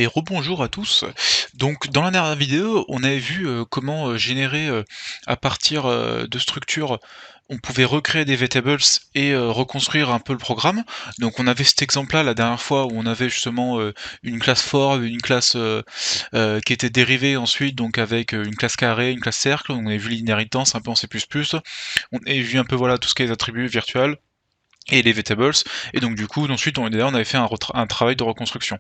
Et rebonjour à tous. Donc dans la dernière vidéo, on avait vu, comment, générer, à partir, de structures, on pouvait recréer des vetables et reconstruire un peu le programme. Donc on avait cet exemple-là la dernière fois où on avait justement, une classe for, une classe, qui était dérivée ensuite donc avec, une classe carré, une classe cercle. On avait vu l'inheritance un peu en C++. On avait vu un peu voilà tout ce qui est les attributs virtuels et les vetables et donc du coup ensuite on avait fait un travail de reconstruction.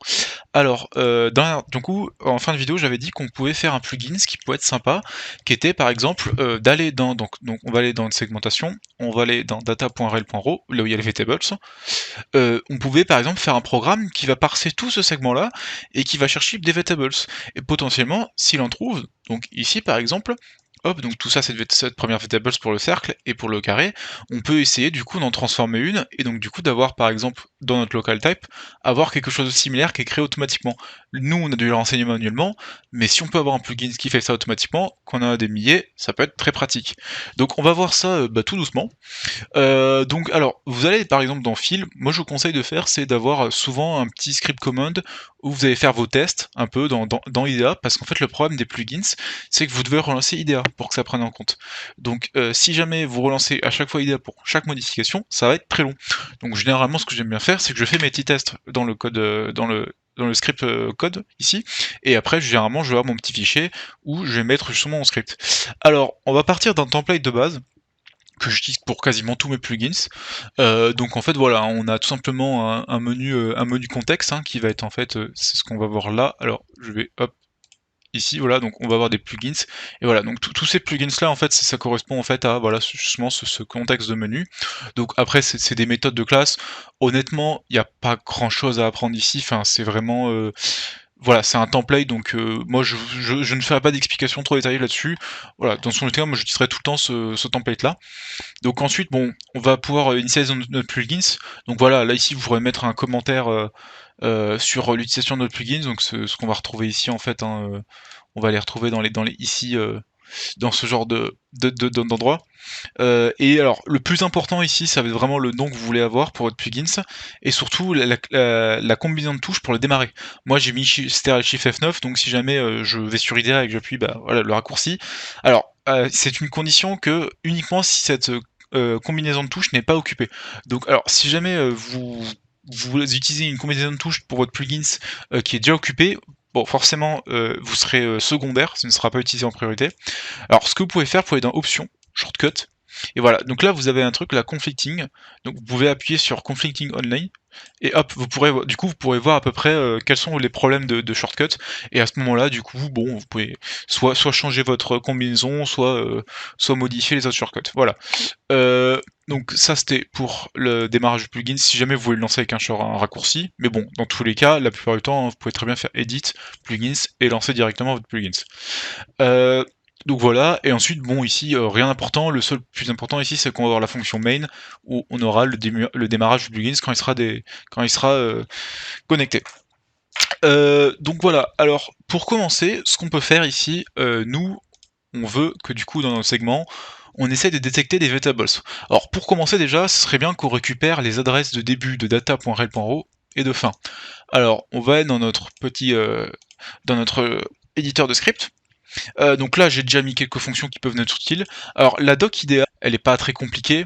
Alors, du coup, en fin de vidéo, j'avais dit qu'on pouvait faire un plugin, ce qui pouvait être sympa, qui était par exemple, d'aller dans donc on va aller dans une segmentation, on va aller dans data.rel.row, là où il y a les vetables. On pouvait par exemple faire un programme qui va parser tout ce segment-là et qui va chercher des vetables et potentiellement, s'il en trouve, donc ici par exemple, hop, donc tout ça c'est cette première vetables pour le cercle et pour le carré, on peut essayer du coup d'en transformer une et donc du coup d'avoir par exemple dans notre local type avoir quelque chose de similaire qui est créé automatiquement. Nous on a dû le renseigner manuellement, mais si on peut avoir un plugin qui fait ça automatiquement, qu'on en a des milliers, ça peut être très pratique. Donc on va voir ça tout doucement. Donc alors, vous allez par exemple dans Fil, moi je vous conseille de faire, c'est d'avoir souvent un petit script command où vous allez faire vos tests un peu dans IDEA, parce qu'en fait le problème des plugins, c'est que vous devez relancer IDEA pour que ça prenne en compte. Donc si jamais vous relancez à chaque fois IDEA pour chaque modification, ça va être très long. Donc généralement ce que j'aime bien faire, c'est que je fais mes petits tests dans le code, dans le script code ici, et après généralement je vais avoir mon petit fichier où je vais mettre justement mon script. Alors on va partir d'un template de base que j'utilise pour quasiment tous mes plugins. Donc en fait voilà, on a tout simplement un menu contexte hein, qui va être en fait, c'est ce qu'on va voir là. Alors je vais hop ici voilà, donc on va avoir des plugins et voilà, donc tous ces plugins là en fait ça correspond en fait à voilà justement ce contexte de menu. Donc après c'est des méthodes de classe. Honnêtement, il n'y a pas grand chose à apprendre ici. Enfin c'est vraiment voilà, c'est un template, donc moi je ne ferai pas d'explication trop détaillée là-dessus. Voilà, dans son cas, moi j'utiliserai tout le temps ce template-là. Donc ensuite, bon, on va pouvoir initialiser notre plugins. Donc voilà, là ici vous pourrez mettre un commentaire sur l'utilisation de notre plugins. Donc ce qu'on va retrouver ici en fait, hein, on va les retrouver dans les ici dans ce genre d'endroit. Et alors, le plus important ici, ça va être vraiment le nom que vous voulez avoir pour votre plugins, et surtout la combinaison de touches pour le démarrer. Moi, j'ai mis Shift F9, donc si jamais je vais sur IDEA et que j'appuie bah, voilà, le raccourci. Alors, c'est une condition que uniquement si cette combinaison de touches n'est pas occupée. Donc, alors, si jamais vous utilisez une combinaison de touches pour votre plugins qui est déjà occupée, bon, forcément, vous serez secondaire, ce ne sera pas utilisé en priorité. Alors, ce que vous pouvez faire, vous pouvez aller dans Options, Shortcut, et voilà. Donc là, vous avez un truc, la conflicting. Donc vous pouvez appuyer sur conflicting only, et hop, du coup, vous pourrez voir à peu près quels sont les problèmes de shortcut. Et à ce moment-là, du coup, bon, vous pouvez soit changer votre combinaison, soit modifier les autres shortcuts. Voilà. Donc ça c'était pour le démarrage du plugin, si jamais vous voulez le lancer avec un raccourci, mais bon, dans tous les cas, la plupart du temps, vous pouvez très bien faire Edit, Plugins, et lancer directement votre plugins. Euh, donc voilà, et ensuite, bon, ici, rien d'important, le seul plus important ici, c'est qu'on va avoir la fonction main, où on aura le démarrage du plugin quand il sera connecté. Donc voilà, alors, pour commencer, ce qu'on peut faire ici, nous, on veut que du coup, dans notre segment, on essaie de détecter des vetables. Alors, pour commencer déjà, ce serait bien qu'on récupère les adresses de début de data.rel.row et de fin. Alors, on va être dans notre dans notre éditeur de script. Donc là, j'ai déjà mis quelques fonctions qui peuvent être utiles. Alors, la doc IDEA, elle est pas très compliquée.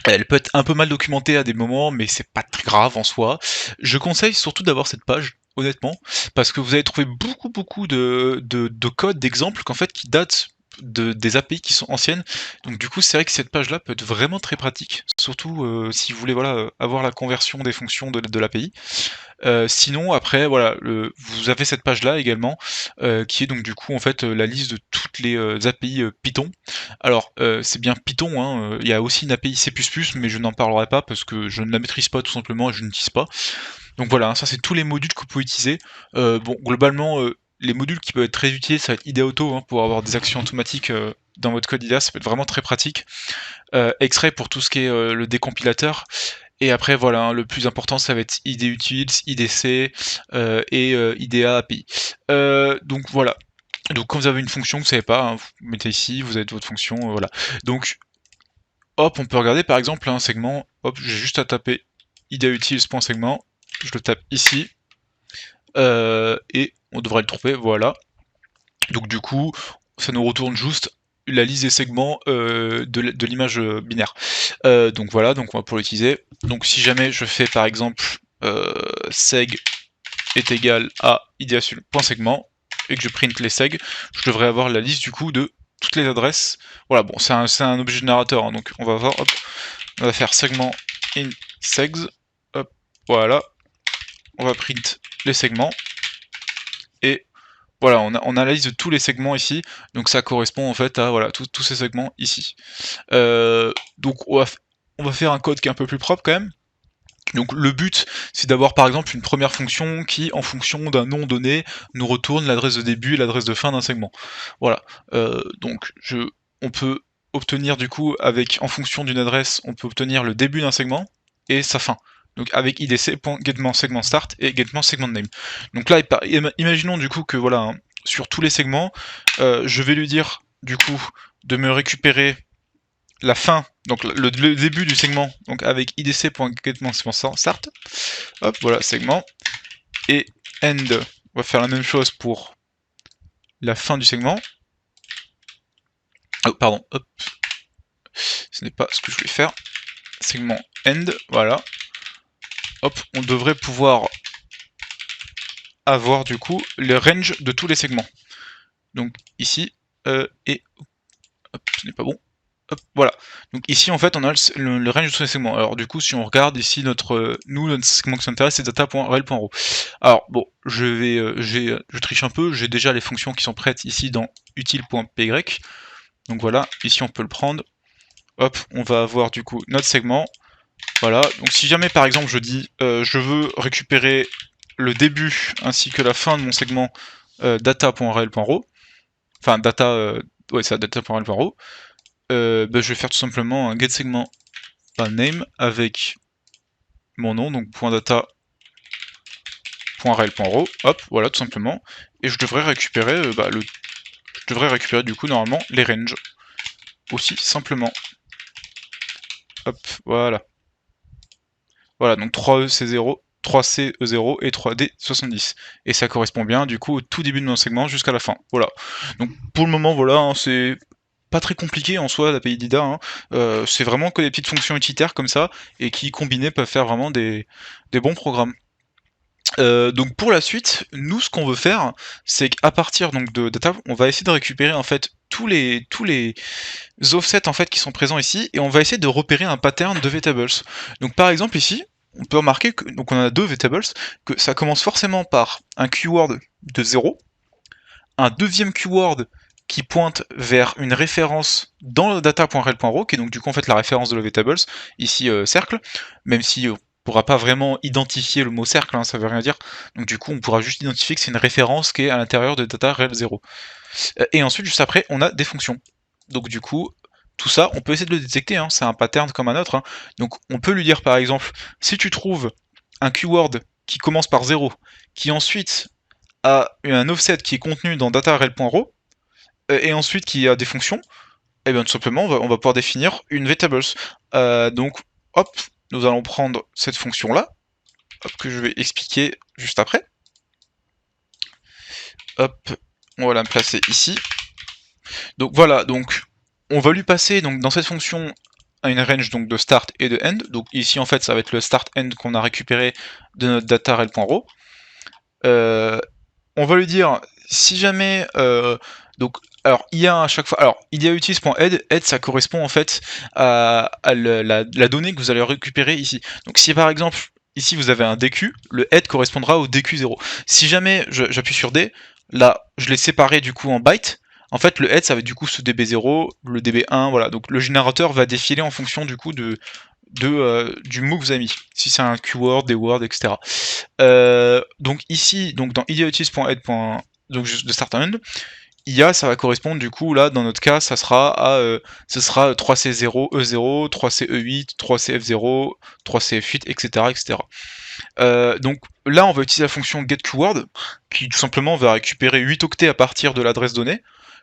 Elle peut être un peu mal documentée à des moments, mais c'est pas très grave en soi. Je conseille surtout d'avoir cette page, honnêtement, parce que vous allez trouver beaucoup de codes, d'exemples qu'en fait qui datent des API qui sont anciennes. Donc du coup, c'est vrai que cette page-là peut être vraiment très pratique, surtout si vous voulez voilà avoir la conversion des fonctions de l'API. Sinon, après, voilà, vous avez cette page-là également, qui est donc du coup en fait la liste de toutes les API Python. Alors, c'est bien Python, hein, il y a aussi une API C++, mais je n'en parlerai pas parce que je ne la maîtrise pas tout simplement et je n'utilise pas. Donc voilà, hein, ça c'est tous les modules que vous pouvez utiliser. Bon, globalement, les modules qui peuvent être très utiles, ça va être IDEA Auto, hein, pour avoir des actions automatiques dans votre code IDEA, ça peut être vraiment très pratique. Xray pour tout ce qui est le décompilateur. Et après, voilà, hein, le plus important, ça va être IDUtils, IDC et IDEA API. Donc voilà. Donc quand vous avez une fonction, vous savez pas, hein, vous mettez ici, vous avez votre fonction, voilà. Donc, hop, on peut regarder par exemple un segment, hop, j'ai juste à taper IDEAUtils.segment, je le tape ici, on devrait le trouver, voilà. Donc du coup, ça nous retourne juste la liste des segments de l'image binaire. Donc voilà, donc on va pouvoir l'utiliser. Donc si jamais je fais par exemple seg est égal à id_segment et que je print les segs, je devrais avoir la liste du coup de toutes les adresses. Voilà, bon, c'est un objet générateur, hein, donc on va voir, hop, on va faire segment in segs, hop, voilà, on va print les segments, et voilà, on a la liste de tous les segments ici, donc ça correspond en fait à voilà, tous ces segments ici. Donc on va faire un code qui est un peu plus propre quand même. Donc le but, c'est d'avoir par exemple une première fonction qui, en fonction d'un nom donné, nous retourne l'adresse de début et l'adresse de fin d'un segment. Voilà. Donc on peut obtenir du coup, en fonction d'une adresse, on peut obtenir le début d'un segment et sa fin. Donc avec idc.getMoSegmentStart et getMoSegmentName. Donc là, imaginons du coup que voilà, hein, sur tous les segments, je vais lui dire du coup de me récupérer la fin, donc le début du segment, donc avec idc.getMoSegmentStart, hop, voilà, segment, et end, on va faire la même chose pour la fin du segment. Oh, pardon, hop, ce n'est pas ce que je voulais faire, segment end, voilà, hop, on devrait pouvoir avoir du coup le range de tous les segments. Donc ici, et hop, ce n'est pas bon. Hop, voilà. Donc ici en fait on a le range de tous les segments. Alors du coup si on regarde ici notre segment qui s'intéresse c'est data.rel.row. Alors bon, je triche un peu, j'ai déjà les fonctions qui sont prêtes ici dans utile.py. Donc voilà, ici on peut le prendre. Hop, on va avoir du coup notre segment. Voilà, donc si jamais par exemple je dis je veux récupérer le début ainsi que la fin de mon segment data.rel.row, enfin data, ouais c'est data.rel.row, je vais faire tout simplement un getSegment name avec mon nom, donc .data.rel.row, hop, voilà tout simplement, et je devrais récupérer du coup normalement les ranges, aussi simplement. Hop, voilà. Voilà, donc 3C0, 3CE0 et 3D70. Et ça correspond bien du coup au tout début de mon segment jusqu'à la fin. Voilà. Donc pour le moment, voilà, hein, c'est pas très compliqué en soi l'API DIDA, hein. C'est vraiment que des petites fonctions utilitaires comme ça, et qui combinées peuvent faire vraiment des bons programmes. Donc pour la suite, nous ce qu'on veut faire, c'est qu'à partir donc de data, on va essayer de récupérer en fait tous les offsets en fait qui sont présents ici, et on va essayer de repérer un pattern de vetables. Donc par exemple ici, on peut remarquer que donc on a deux vetables, que ça commence forcément par un keyword de 0, un deuxième keyword qui pointe vers une référence dans le data.rel.row, qui est donc du coup en fait la référence de la vetables, ici cercle, même si on pourra pas vraiment identifier le mot cercle, hein, ça veut rien dire, donc du coup on pourra juste identifier que c'est une référence qui est à l'intérieur de data.rel0. Et ensuite juste après on a des fonctions. Donc du coup, tout ça, on peut essayer de le détecter, hein, c'est un pattern comme un autre. Hein. Donc on peut lui dire par exemple, si tu trouves un keyword qui commence par 0, qui ensuite a un offset qui est contenu dans data.rel.row, et ensuite qui a des fonctions, et bien tout simplement on va pouvoir définir une vetables. Donc hop, nous allons prendre cette fonction-là, que je vais expliquer juste après. Hop, on va la placer ici. Donc voilà, donc on va lui passer donc dans cette fonction à une range donc de start et de end. Donc ici en fait ça va être le start end qu'on a récupéré de notre data rel.row. On va lui dire si jamais donc alors il y a à chaque fois, alors il y a utilise.head, head ça correspond en fait à la donnée que vous allez récupérer ici. Donc si par exemple ici vous avez un DQ, le head correspondra au DQ0. Si jamais j'appuie sur D, là je l'ai séparé du coup en bytes. En fait, le head, ça va être du coup ce DB0, le DB1, voilà. Donc le générateur va défiler en fonction du coup du mot que vous avez mis. Si c'est un keyword, des words, etc. Donc ici, donc dans idiotis.head. Donc de start end, IA, ça va correspondre du coup là dans notre cas, ça sera à ce sera 3C0 E0, 3C E8, 3CF0, 3CF8, etc., etc. Donc là, on va utiliser la fonction getKeyword qui tout simplement va récupérer 8 octets à partir de l'adresse donnée.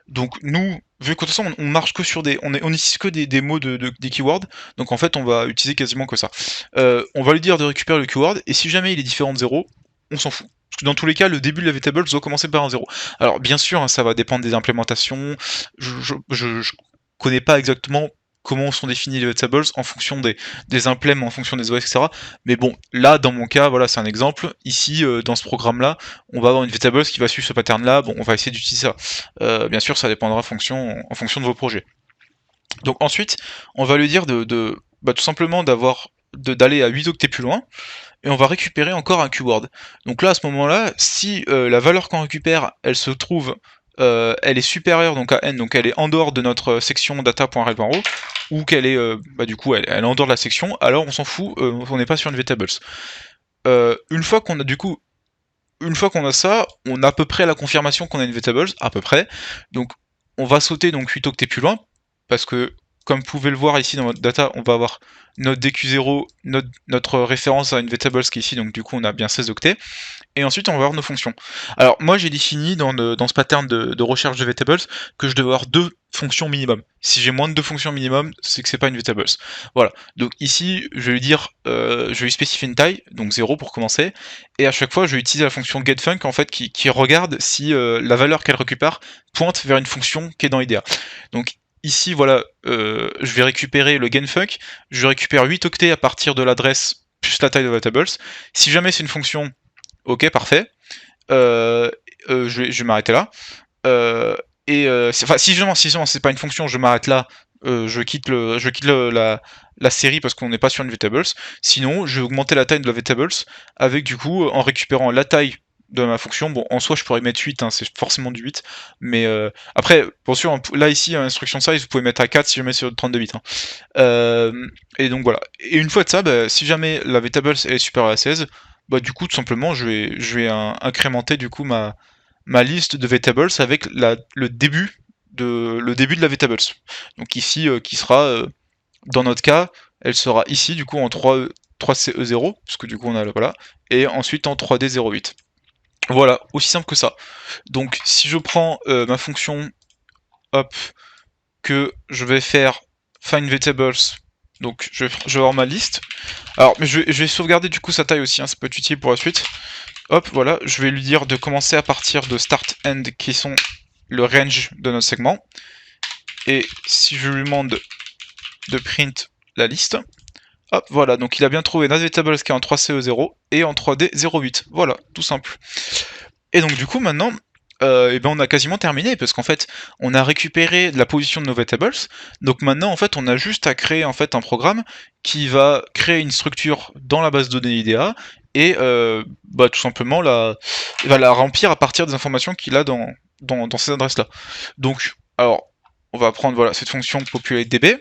Donc nous, vu que de toute façon on marche que sur on utilise que des mots des keywords, donc en fait on va utiliser quasiment que ça. On va lui dire de récupérer le keyword, et si jamais il est différent de 0, on s'en fout. Parce que dans tous les cas, le début de la VTables doit commencer par un 0. Alors bien sûr, hein, ça va dépendre des implémentations, je connais pas exactement comment sont définis les VTables en fonction des implèmes, en fonction des OS, etc. Mais bon, là, dans mon cas, voilà, c'est un exemple. Ici, dans ce programme-là, on va avoir une VTables qui va suivre ce pattern-là. Bon, on va essayer d'utiliser ça. Bien sûr, ça dépendra en fonction de vos projets. Donc ensuite, on va lui dire tout simplement d'aller à 8 octets plus loin, et on va récupérer encore un keyword. Donc là, à ce moment-là, si la valeur qu'on récupère, elle se trouve, elle est supérieure donc à n, donc elle est en dehors de notre section data.rel.ro, ou qu'elle est, du coup, elle est en dehors de la section, alors on s'en fout, on n'est pas sur une VTables. Une fois qu'on a ça, on a à peu près la confirmation qu'on a une VTables, à peu près. Donc on va sauter donc 8 octets plus loin, parce que comme vous pouvez le voir ici dans votre data, on va avoir notre DQ0, notre référence à une VTables qui est ici, donc du coup on a bien 16 octets. Et ensuite on va avoir nos fonctions. Alors moi j'ai défini dans ce pattern de recherche de VTables que je devais avoir 2 fonctions minimum. Si j'ai moins de 2 fonctions minimum, c'est que c'est pas une VTables. Voilà. Donc ici je vais lui dire, je vais lui spécifier une taille, donc 0 pour commencer, et à chaque fois je vais utiliser la fonction getFunc en fait qui regarde si la valeur qu'elle récupère pointe vers une fonction qui est dans IDEA. Donc ici voilà, je vais récupérer le getFunc, je récupère 8 octets à partir de l'adresse plus la taille de VTables. Si jamais c'est une fonction, ok, parfait. Je vais m'arrêter là. Si vraiment c'est pas une fonction, je m'arrête là. Je quitte la série parce qu'on n'est pas sur une VTables. Sinon, je vais augmenter la taille de la VTables avec du coup, en récupérant la taille de ma fonction. Bon, en soi, je pourrais mettre 8, hein, c'est forcément du 8. Mais après, bien sûr, là ici, instruction size, vous pouvez mettre à 4 si jamais sur 32 bits. Hein. Et donc voilà. Et une fois de ça, si jamais la VTables est supérieure à 16, du coup, tout simplement, je vais incrémenter du coup ma liste de VTables avec le début de la VTables. Donc ici, qui sera, dans notre cas, elle sera ici du coup en 3CE0, parce que du coup on a voilà, et ensuite en 3D08. Voilà, aussi simple que ça. Donc si je prends ma fonction, hop, que je vais faire find VTables, donc je vais avoir ma liste. Alors, mais je vais sauvegarder du coup sa taille aussi, hein, ça peut être utile pour la suite. Hop, voilà, je vais lui dire de commencer à partir de start end qui sont le range de notre segment. Et si je lui demande de print la liste, hop, voilà, donc il a bien trouvé notre VTables qui est en 3CE0 et en 3D08. Voilà, tout simple. Et donc du coup maintenant, on a quasiment terminé parce qu'en fait on a récupéré la position de nos VTables. Donc maintenant en fait on a juste à créer en fait un programme qui va créer une structure dans la base de données IDEA et tout simplement va la remplir à partir des informations qu'il a dans ces adresses là. Donc alors on va prendre voilà cette fonction populateDB,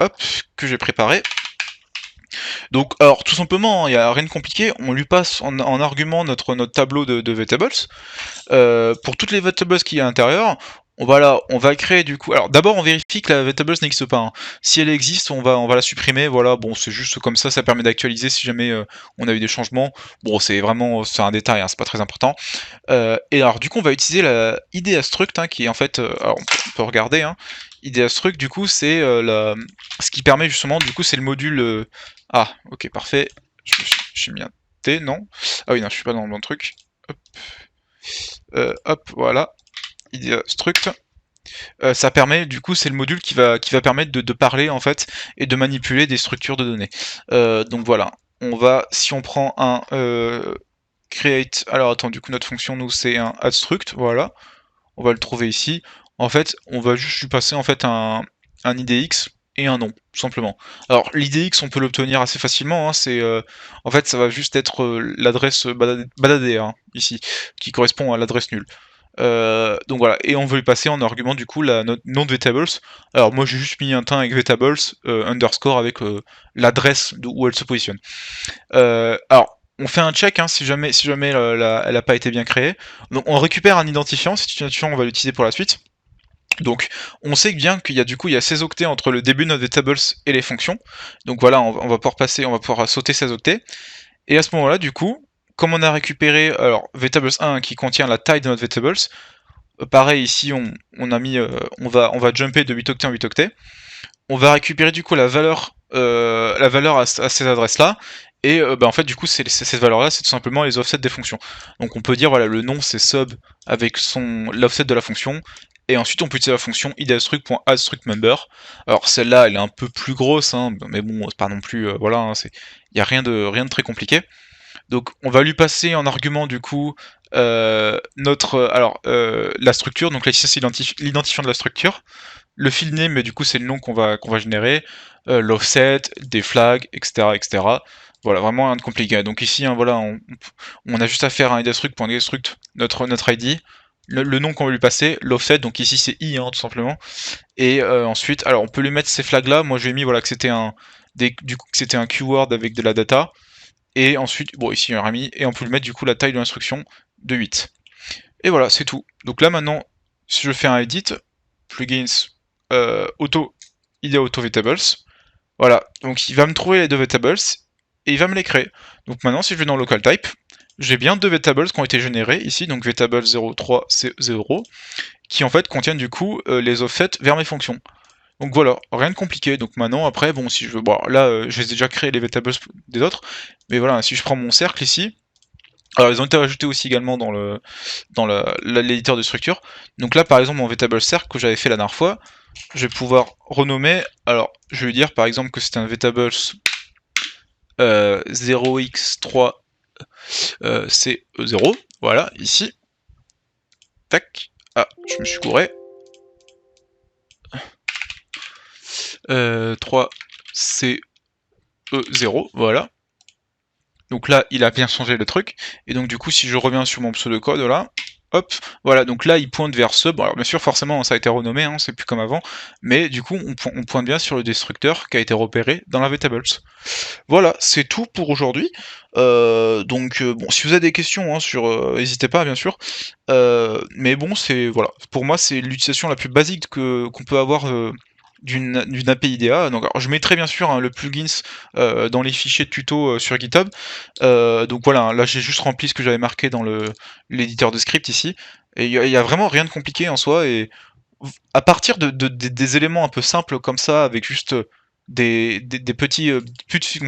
hop, que j'ai préparée. Donc, alors tout simplement, il n'y a rien de compliqué, on lui passe en argument notre tableau de VTables. Pour toutes les VTables qu'il y a à l'intérieur, on va créer du coup. Alors d'abord, on vérifie que la VTables n'existe pas. Hein. Si elle existe, on va la supprimer. Voilà, bon, c'est juste comme ça permet d'actualiser si jamais on a eu des changements. Bon, c'est un détail, hein, c'est pas très important. Et alors, du coup, on va utiliser la IDEA-struct, hein, qui est en fait, alors on peut regarder. Hein, IDEA-struct, du coup, c'est ce qui permet justement, du coup, c'est le module. Ah, ok, parfait. Je suis mis un T, non? Ah oui, non, je suis pas dans le bon truc. Hop, voilà. IDEA struct. Ça permet, du coup, c'est le module qui va permettre de parler en fait et de manipuler des structures de données. Donc voilà, si on prend un create, alors attends, du coup notre fonction nous c'est un add struct, voilà, on va le trouver ici. En fait, on va juste lui passer en fait un IDX et un nom, tout simplement. Alors l'IDX on peut l'obtenir assez facilement, hein, en fait ça va juste être l'adresse badadé hein, ici, qui correspond à l'adresse nulle. Donc voilà, et on veut lui passer en argument du coup notre nom de VTables. Alors moi j'ai juste mis un temps avec VTables underscore avec l'adresse où elle se positionne. Alors on fait un check hein, si jamais elle n'a pas été bien créée. Donc on récupère un identifiant, cet identifiant on va l'utiliser pour la suite. Donc on sait bien qu'il y a 16 octets entre le début de notre VTables et les fonctions. Donc voilà, on va pouvoir sauter 16 octets. Et à ce moment-là, du coup, comme on a récupéré alors VTables 1 qui contient la taille de notre VTables, pareil ici on va jumper de 8 octets en 8 octets. On va récupérer du coup la valeur à ces adresses-là, et bah, en fait du coup c'est cette valeur là, c'est tout simplement les offsets des fonctions. Donc on peut dire voilà, le nom c'est sub avec l'offset de la fonction, et ensuite on peut utiliser la fonction id_struct.addStructMember. Alors celle-là elle est un peu plus grosse, hein, mais bon c'est pas non plus voilà, hein, il y a rien de très compliqué. Donc on va lui passer en argument du coup la structure, donc là ici c'est l'identifiant de la structure, le field name, mais du coup c'est le nom qu'on va générer, l'offset, des flags, etc. Voilà, vraiment rien de compliqué. Donc ici, hein, voilà, on a juste à faire un id_struct.getStruct, notre ID, le nom qu'on veut lui passer, l'offset, donc ici c'est i, hein, tout simplement. Et ensuite, alors on peut lui mettre ces flags là, moi je lui ai mis voilà, que c'était du coup, que c'était un keyword avec de la data, et ensuite, bon ici il y a un remis, et on peut lui mettre du coup la taille de l'instruction de 8. Et voilà, c'est tout. Donc là maintenant, si je fais un edit, plugins id auto vetables, voilà, donc il va me trouver les deux vetables et il va me les créer. Donc maintenant, si je vais dans local type, j'ai bien deux vetables qui ont été générés ici, donc vetable 03 c0, qui en fait contiennent du coup les offsets vers mes fonctions. Donc voilà, rien de compliqué. Donc maintenant, après, bon, si je veux, bon, là, je les ai déjà créés les vetables des autres, mais voilà, si je prends mon cercle ici, alors ils ont été rajoutés aussi également dans l'éditeur de structure. Donc là, par exemple, mon vetable cercle que j'avais fait la dernière fois, je vais pouvoir renommer. Alors, je vais dire par exemple que c'est un vetables 0x3 c0. Voilà, ici. Tac. Ah, je me suis couré. 3c0, voilà. Donc là, il a bien changé le truc. Et donc du coup, si je reviens sur mon pseudocode là, hop, voilà, donc là il pointe vers sub. Alors bien sûr, forcément, ça a été renommé, hein, c'est plus comme avant, mais du coup, on pointe bien sur le destructeur qui a été repéré dans la vetables. Voilà, c'est tout pour aujourd'hui. Bon, si vous avez des questions, hein, n'hésitez pas, bien sûr. Mais bon, c'est voilà, pour moi, c'est l'utilisation la plus basique qu'on peut avoir. D'une API IDEA. Donc, alors, je mettrai bien sûr hein, le plugins dans les fichiers de tuto sur GitHub. Donc voilà, hein, là j'ai juste rempli ce que j'avais marqué dans l'éditeur de script ici. Et il y a vraiment rien de compliqué en soi. Et à partir des éléments un peu simples comme ça, avec juste des petits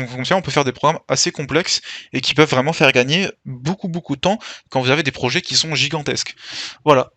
fonctions, on peut faire des programmes assez complexes et qui peuvent vraiment faire gagner beaucoup de temps quand vous avez des projets qui sont gigantesques. Voilà.